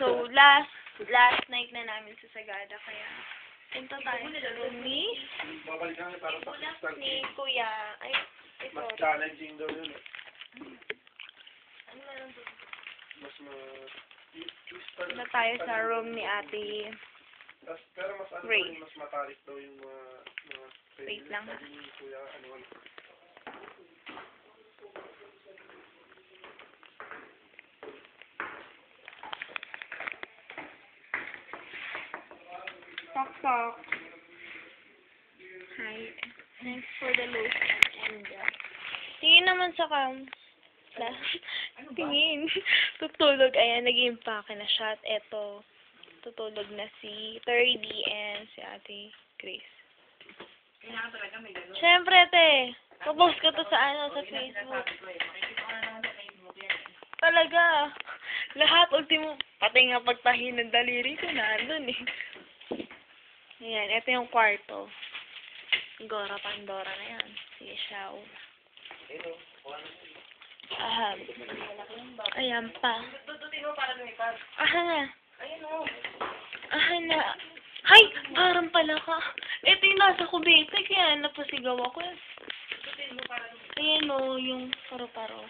So, last night na namin sa Sagada, kaya punta tayo sa room ni Kuya. Ay, ito. Mas challenging daw yun eh. Ano meron doon? Mas Punta tayo sa room ni Ate. pero mas ano Ray. mas matarik daw yung mga Wait lang ha. sabi ni Kuya, ano. Pak. Hi. Thanks for the lotion. And, tingin naman sa tingin. Tutulog. Ayan, nag-impake na siya. At eto, tutulog na si 3D and si Ate Grace. Kailangan talaga may gano'n. Siyempre, te. Popost ko to sa sa Facebook. Makikita ko na naman sa Facebook yan. Talaga. Lahat, ultimo. Pati nga pagtahi ng daliri ko na, andun eh. Ayan, ito yung kwarto. Gora Pandora na yan. Sige, Xiao. Ayan pa. Tututin mo para lumipad. Na. Ayun o. Na. Hay! Parang pala ka. Ito yung nasa kubete, kaya napasigaw ako. Tututin mo para lumipad. Ayan o, yung paro-paro.